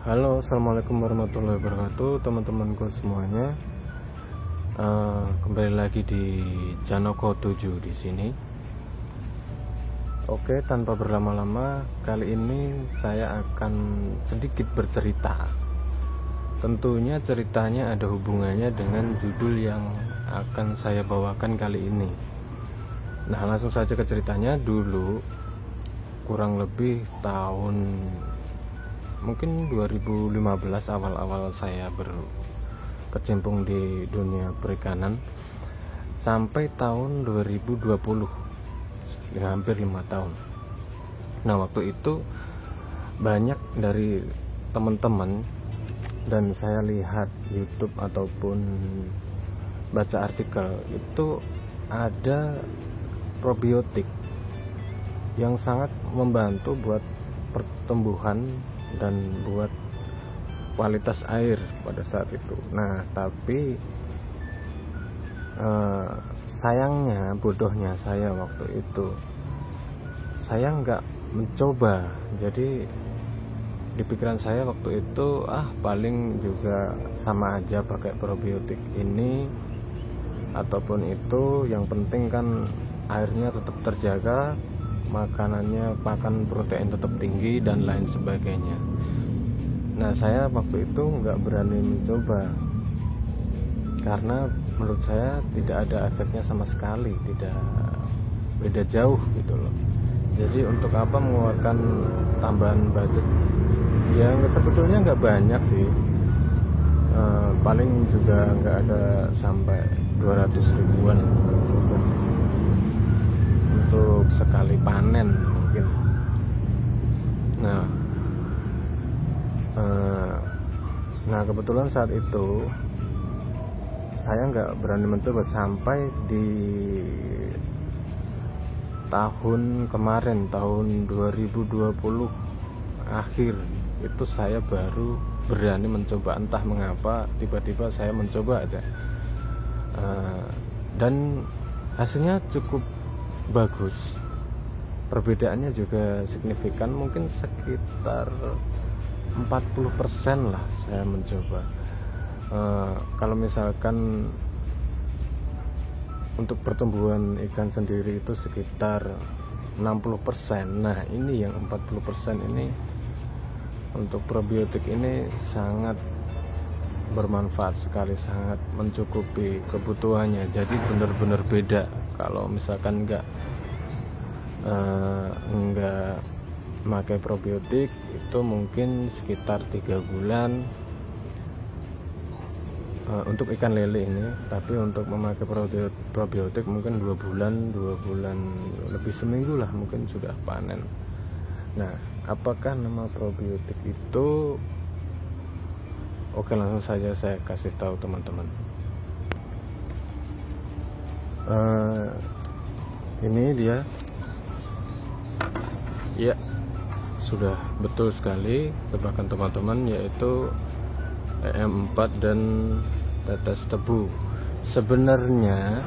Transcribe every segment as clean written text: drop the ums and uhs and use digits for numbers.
Halo, assalamualaikum warahmatullahi wabarakatuh, teman-temanku semuanya. Kembali lagi di Janoko 7 di sini. Oke, tanpa berlama-lama, kali ini saya akan sedikit bercerita. Tentunya ceritanya ada hubungannya dengan judul yang akan saya bawakan kali ini. Nah, langsung saja ke ceritanya. Dulu kurang lebih tahun mungkin 2015 awal-awal saya berkecimpung di dunia perikanan sampai tahun 2020, ya hampir 5 tahun. Nah, waktu itu banyak dari teman-teman dan saya lihat YouTube ataupun baca artikel itu ada probiotik yang sangat membantu buat pertumbuhan dan buat kualitas air pada saat itu. Nah, tapi sayangnya, bodohnya saya waktu itu, saya nggak mencoba. Jadi di pikiran saya waktu itu, paling juga sama aja pakai probiotik ini ataupun itu, yang penting kan airnya tetap terjaga, makan protein tetap tinggi dan lain sebagainya. Nah, saya waktu itu nggak berani mencoba karena menurut saya tidak ada efeknya sama sekali, tidak beda jauh gitu loh. Jadi untuk apa mengeluarkan tambahan budget yang sebetulnya nggak banyak sih, paling juga nggak ada sampai 200 ribuan untuk sekali panen mungkin. Nah, kebetulan saat itu saya nggak berani mencoba sampai di tahun kemarin, tahun 2020 akhir itu saya baru berani mencoba. Entah mengapa tiba-tiba saya mencoba aja, dan hasilnya cukup bagus. Perbedaannya juga signifikan, mungkin sekitar 40% lah saya mencoba. Kalau misalkan untuk pertumbuhan ikan sendiri itu sekitar 60%. Nah, ini yang 40% ini untuk probiotik ini sangat bermanfaat sekali, sangat mencukupi kebutuhannya. Jadi benar-benar beda. Kalau misalkan nggak pakai probiotik itu mungkin sekitar 3 bulan untuk ikan lele ini, tapi untuk memakai probiotik mungkin 2 bulan lebih, seminggu lah mungkin sudah panen. Nah, apakah nama probiotik itu? Oke, langsung saja saya kasih tahu teman-teman. Ini dia. Ya, sudah betul sekali tebakan teman-teman, yaitu EM4 dan tetes tebu. Sebenarnya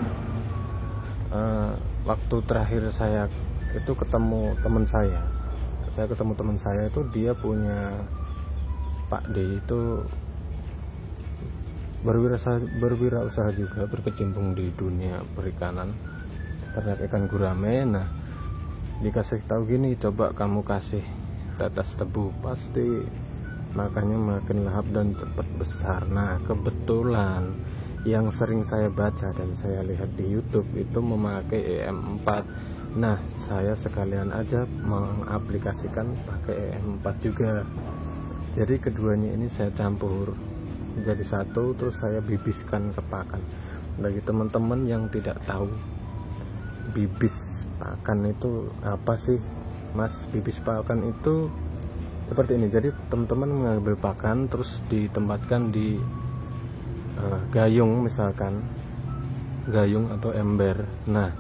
waktu terakhir saya itu ketemu teman saya itu dia punya Pak D itu berwirausaha juga, berkecimpung di dunia perikanan, ternak ikan gurame. Nah, dikasih tahu gini, coba kamu kasih tetes tebu, pasti makannya makin lahap dan cepat besar. Nah, kebetulan yang sering saya baca dan saya lihat di YouTube itu memakai EM4. Nah, saya sekalian aja mengaplikasikan pakai EM4 juga. Jadi keduanya ini saya campur jadi satu, terus saya bibiskan ke pakan. Bagi teman-teman yang tidak tahu bibis pakan itu apa sih, Mas? Bibis pakan itu seperti ini. Jadi teman-teman mengambil pakan terus ditempatkan di gayung, misalkan gayung atau ember. Nah,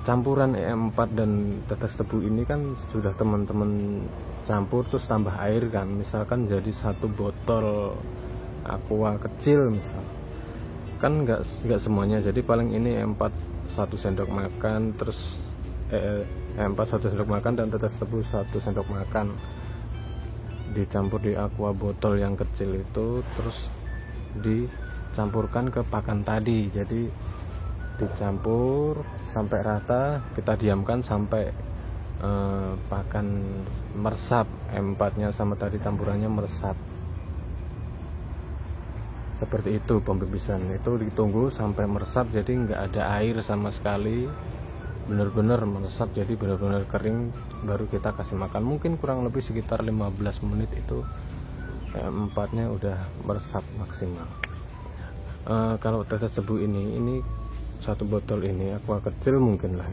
campuran EM4 dan tetes tebu ini kan sudah teman-teman campur terus tambah air kan, misalkan jadi 1 botol aqua kecil misal. Kan nggak semuanya, jadi paling ini EM4 1 sendok makan, terus EM4 1 sendok makan dan tetes tebu 1 sendok makan. dicampur di aqua botol yang kecil itu, terus dicampurkan ke pakan tadi. Jadi dicampur sampai rata, kita diamkan sampai pakan meresap, M4 nya sama tadi campurannya meresap. Seperti itu pembibisan, itu ditunggu sampai meresap, jadi nggak ada air sama sekali, benar-benar meresap, jadi benar-benar kering, baru kita kasih makan. Mungkin kurang lebih sekitar 15 menit itu empatnya udah meresap maksimal. Kalau tetes tebu ini satu botol ini aqua kecil mungkin lah,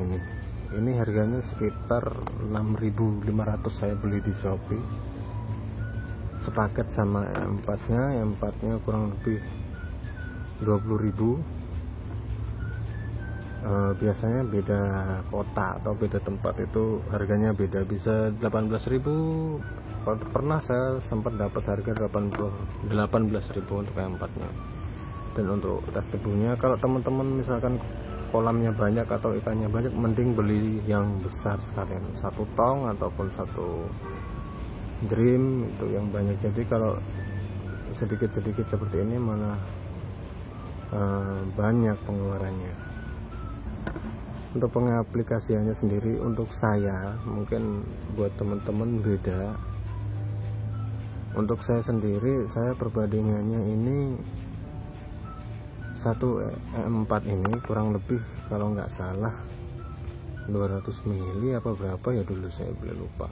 ini harganya sekitar 6.500 saya beli di Shopee, sepaket sama empatnya kurang lebih 20.000. Biasanya beda kota atau beda tempat itu harganya beda, bisa 18.000. Pernah saya sempat dapat harga 18.000 untuk empatnya. Dan untuk tes tebunya, kalau teman-teman misalkan kolamnya banyak atau ikannya banyak, mending beli yang besar sekalian, 1 tong ataupun 1 dream itu yang banyak. Jadi kalau sedikit-sedikit seperti ini malah banyak pengeluarannya. Untuk pengaplikasiannya sendiri, untuk saya, mungkin buat teman-teman beda. Untuk saya sendiri, saya perbandingannya ini satu M4 ini kurang lebih kalau nggak salah 200 mili apa berapa ya, dulu saya beli lupa.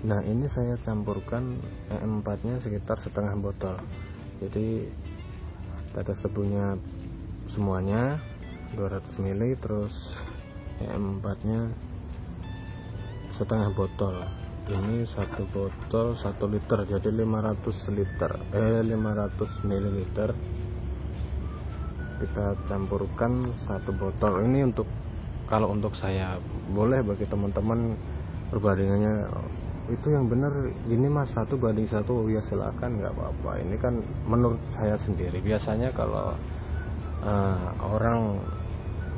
Nah ini saya campurkan M4 nya sekitar setengah botol, jadi tetes tebunya semuanya 200 ml, terus M4 nya setengah botol. Ini satu botol 1 liter, jadi 500 ml kita campurkan satu botol. Ini untuk, kalau untuk saya, boleh bagi teman-teman perbandingannya itu yang benar ini mas 1 banding 1, ya silakan, nggak apa-apa. Ini kan menurut saya sendiri. Biasanya kalau orang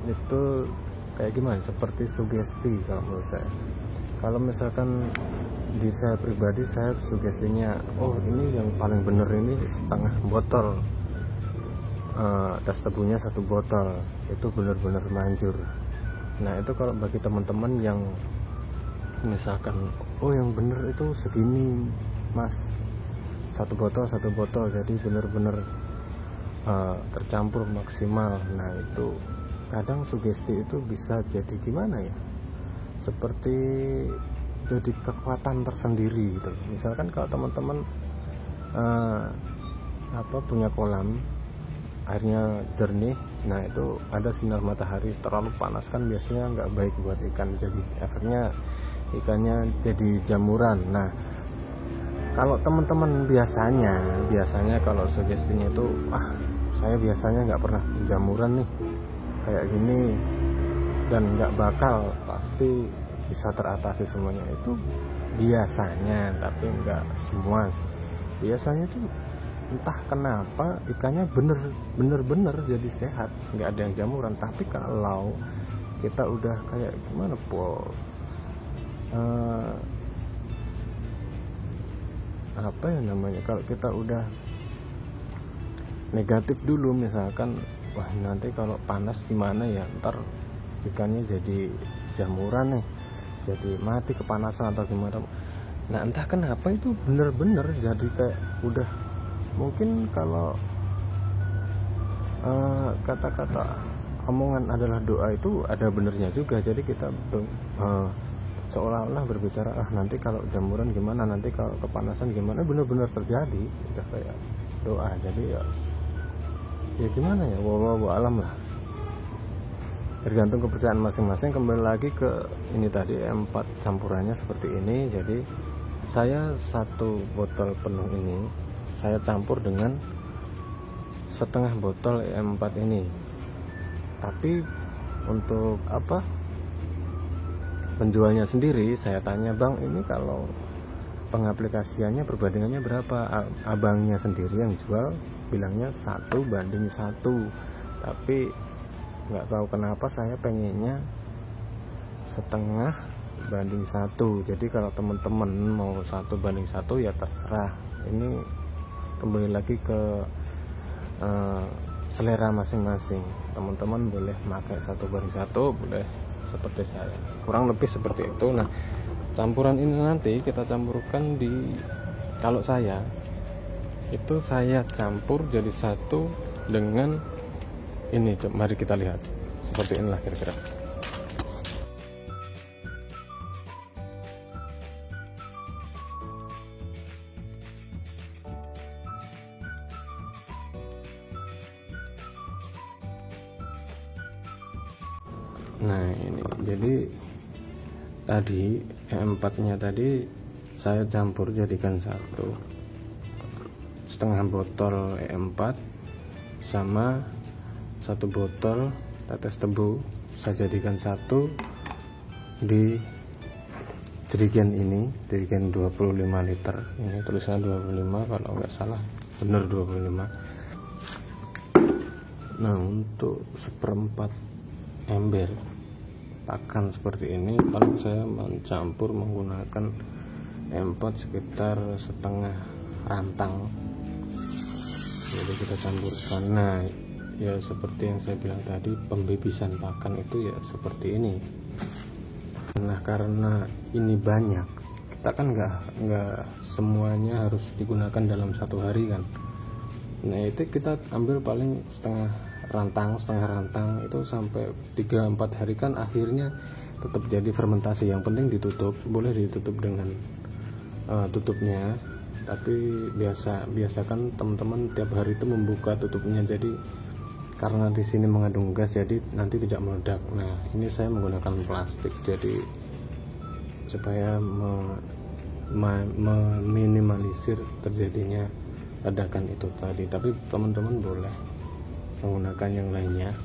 itu kayak gimana, seperti sugesti kalau menurut saya. Kalau misalkan di saya pribadi, saya sugestinya, oh ini yang paling bener ini setengah botol, tes tebunya 1 botol, itu bener-bener manjur. Nah itu kalau bagi teman-teman yang misalkan, oh yang bener itu segini mas, 1 botol, jadi bener-bener tercampur maksimal. Nah itu kadang sugesti itu bisa jadi gimana ya, seperti jadi kekuatan tersendiri gitu. Misalkan kalau teman-teman punya kolam, airnya jernih, nah itu ada sinar matahari, terlalu panas kan biasanya nggak baik buat ikan, jadi efeknya ikannya jadi jamuran. Nah kalau teman-teman biasanya kalau sugestinya itu, saya biasanya nggak pernah jamuran nih kayak gini, dan nggak bakal pasti bisa teratasi semuanya, itu biasanya, tapi nggak semua. Biasanya tuh entah kenapa ikannya bener-bener jadi sehat, nggak ada yang jamuran. Tapi kalau kita udah kayak gimana apa ya namanya, kalau kita udah negatif dulu, misalkan wah nanti kalau panas gimana ya, ntar ikannya jadi jamuran nih, jadi mati kepanasan atau gimana. Nah entah kenapa itu bener-bener jadi kayak udah, mungkin kalau kata-kata omongan adalah doa itu ada benernya juga. Jadi kita seolah-olah berbicara, nanti kalau jamuran gimana, nanti kalau kepanasan gimana, bener-bener terjadi, udah kayak doa. Jadi ya gimana ya, wallahu alam lah, tergantung kepercayaan masing-masing. Kembali lagi ke ini tadi, M4 campurannya seperti ini. Jadi saya 1 botol penuh ini saya campur dengan setengah botol M4 ini. Tapi untuk penjualnya sendiri, saya tanya, bang ini kalau pengaplikasiannya perbandingannya berapa? Abangnya sendiri yang jual bilangnya 1 banding 1, tapi nggak tahu kenapa saya pengennya setengah 1:1. Jadi kalau teman-teman mau 1:1 ya terserah, ini kembali lagi ke selera masing-masing. Teman-teman boleh pakai 1:1, boleh seperti saya, kurang lebih seperti itu. Nah, campuran ini nanti kita campurkan kalau saya itu saya campur jadi satu dengan ini. Mari kita lihat seperti inilah kira-kira. Nah, ini jadi tadi E4 nya tadi saya campur jadikan satu, setengah botol E4 sama 1 botol tetes tebu saya jadikan satu di jerigen ini, jerigen 25 liter. Ini tulisannya 25, kalau nggak salah bener 25. Nah, untuk 1/4 ember pakan seperti ini, kalau saya mencampur menggunakan E4 sekitar setengah rantang. Jadi kita campurkan. Nah, ya seperti yang saya bilang tadi, pembebisan pakan itu ya seperti ini. Nah, karena ini banyak, kita kan nggak semuanya harus digunakan dalam 1 hari kan. Nah, itu kita ambil paling setengah rantang itu sampai 3-4 hari kan akhirnya tetap jadi fermentasi. Yang penting ditutup, boleh ditutup dengan tutupnya, tapi biasakan teman-teman tiap hari itu membuka tutupnya. Jadi karena di sini mengandung gas, jadi nanti tidak meledak. Nah, ini saya menggunakan plastik jadi supaya meminimalisir terjadinya ledakan itu tadi. Tapi teman-teman boleh menggunakan yang lainnya.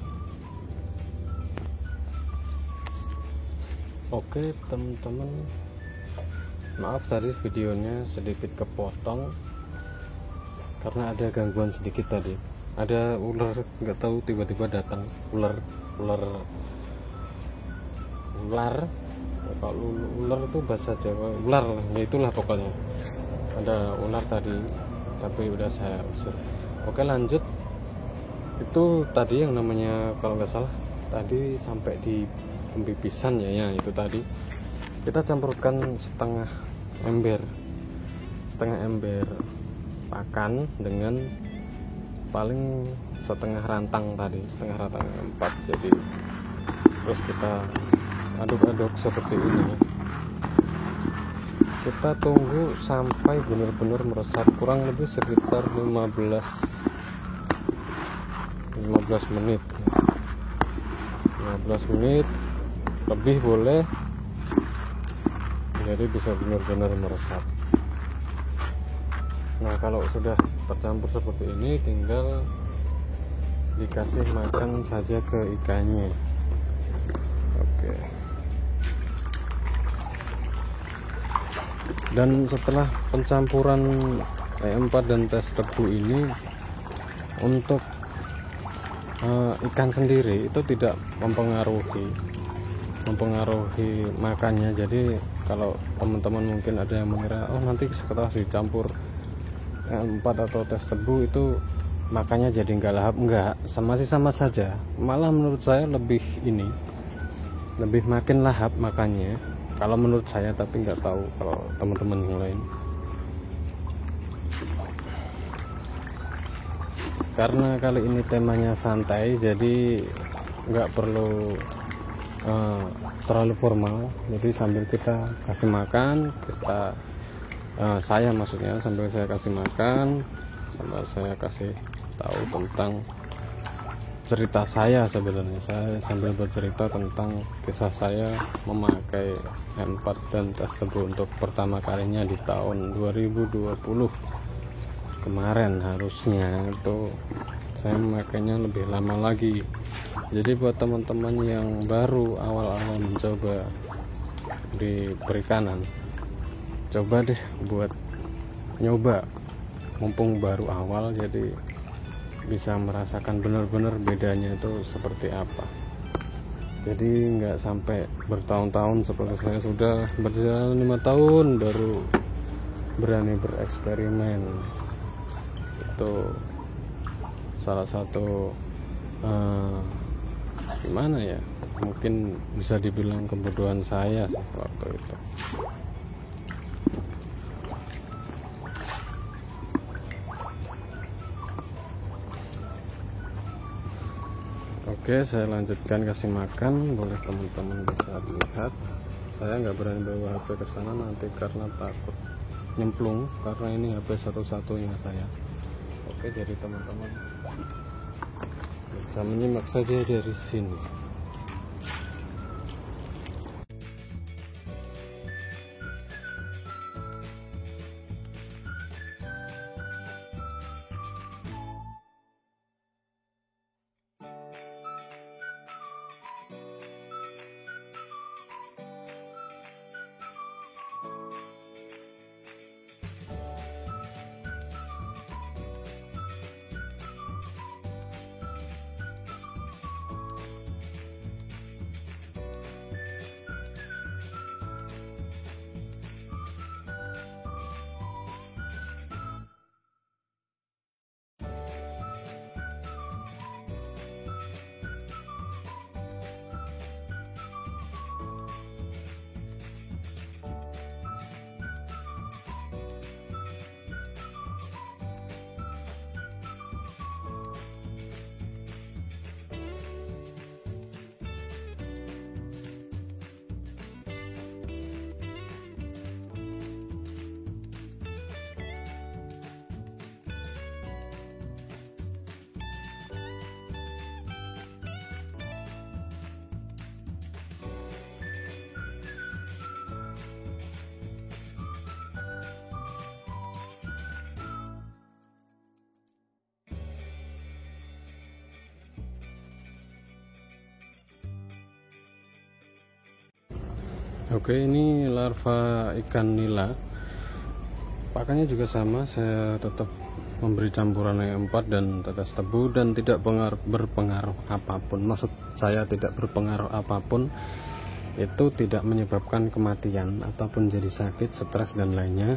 Oke teman-teman, maaf tadi videonya sedikit kepotong karena ada gangguan sedikit tadi. Ada ular, nggak tahu tiba-tiba datang ular. Kalau ular itu bahasa Jawa ular, ya itulah pokoknya. Ada ular tadi, tapi udah saya usir. Oke, lanjut. Itu tadi yang namanya, kalau nggak salah tadi sampai di pembibisan ya itu tadi kita campurkan setengah ember pakan dengan paling setengah rantang tadi, setengah rantang 4. Jadi terus kita aduk-aduk seperti ini. Kita tunggu sampai benar-benar meresap, kurang lebih sekitar 15 menit lebih boleh, jadi bisa benar-benar meresap. Nah, kalau sudah tercampur seperti ini, tinggal dikasih makan saja ke ikannya. Oke. Dan setelah pencampuran E4 dan tes tebu ini, untuk ikan sendiri itu tidak mempengaruhi makannya. Jadi kalau teman-teman mungkin ada yang mengira, oh nanti setelah dicampur 4 atau tes tebu itu makannya jadi nggak lahap, enggak, masih sama saja. Malah menurut saya lebih makin lahap makannya kalau menurut saya, tapi nggak tahu kalau teman-teman yang lain. Karena kali ini temanya santai, jadi nggak perlu terlalu formal. Jadi sambil kita kasih makan, saya maksudnya sambil saya kasih makan, sambil saya kasih tahu tentang cerita saya. Sebenarnya saya sambil bercerita tentang kisah saya memakai E4 dan tes tebu untuk pertama kalinya di tahun 2020 kemarin. Harusnya itu saya memakainya lebih lama lagi. Jadi buat teman-teman yang baru awal-awal mencoba di perikanan, coba deh buat nyoba, mumpung baru awal, jadi bisa merasakan benar-benar bedanya itu seperti apa. Jadi nggak sampai bertahun-tahun seperti saya sudah berjalan 5 tahun baru berani bereksperimen. Itu salah satu gimana ya, mungkin bisa dibilang kebodohan saya sih waktu itu. Oke, saya lanjutkan kasih makan. Boleh teman-teman bisa lihat. Saya nggak berani bawa HP ke sana nanti karena takut nyemplung, karena ini HP satu-satunya saya. Oke, jadi teman-teman bisa menyimak saja dari sini. Oke, ini larva ikan nila. Pakannya juga sama, saya tetap memberi campuran E4 dan tetes tebu dan tidak berpengaruh apapun. Maksud saya tidak berpengaruh apapun, itu tidak menyebabkan kematian ataupun jadi sakit, stres dan lainnya.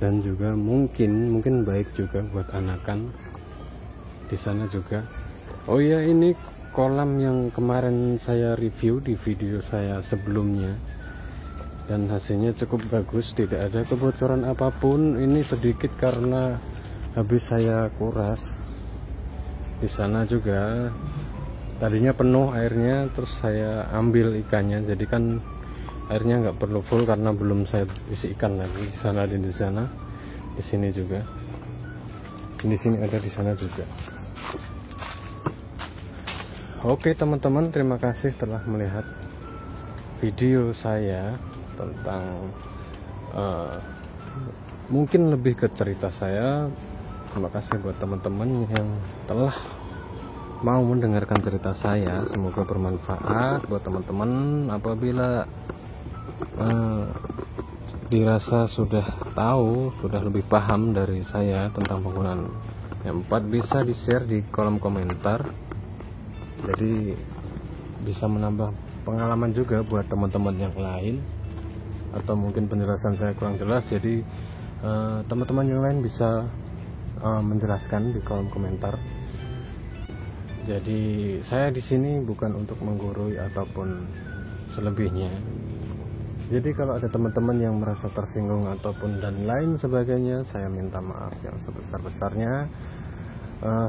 Dan juga mungkin baik juga buat anakan di sana juga. Oh iya, ini kolam yang kemarin saya review di video saya sebelumnya dan hasilnya cukup bagus, tidak ada kebocoran apapun. Ini sedikit karena habis saya kuras. Di sana juga tadinya penuh airnya, terus saya ambil ikannya, jadi kan airnya nggak perlu full karena belum saya isi ikan lagi. Di sana dan di sana, di sini juga, di sini ada, di sana juga. Oke teman-teman, terima kasih telah melihat video saya tentang mungkin lebih ke cerita saya. Terima kasih buat teman-teman yang telah mau mendengarkan cerita saya. Semoga bermanfaat buat teman-teman. Apabila dirasa sudah tahu, sudah lebih paham dari saya tentang penggunaan E4, bisa di-share di kolom komentar. Jadi bisa menambah pengalaman juga buat teman-teman yang lain, atau mungkin penjelasan saya kurang jelas, jadi teman-teman yang lain bisa menjelaskan di kolom komentar. Jadi saya di sini bukan untuk menggurui ataupun selebihnya. Jadi kalau ada teman-teman yang merasa tersinggung ataupun dan lain sebagainya, saya minta maaf yang sebesar-besarnya.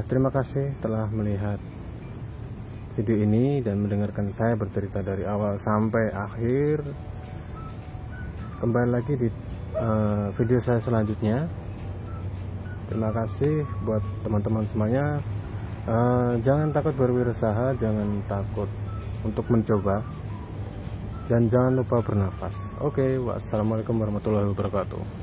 Terima kasih telah melihat video ini dan mendengarkan saya bercerita dari awal sampai akhir. Kembali lagi di video saya selanjutnya. Terima kasih buat teman-teman semuanya. Jangan takut berwirausaha, jangan takut untuk mencoba, dan jangan lupa bernafas. Oke, wassalamualaikum warahmatullahi wabarakatuh.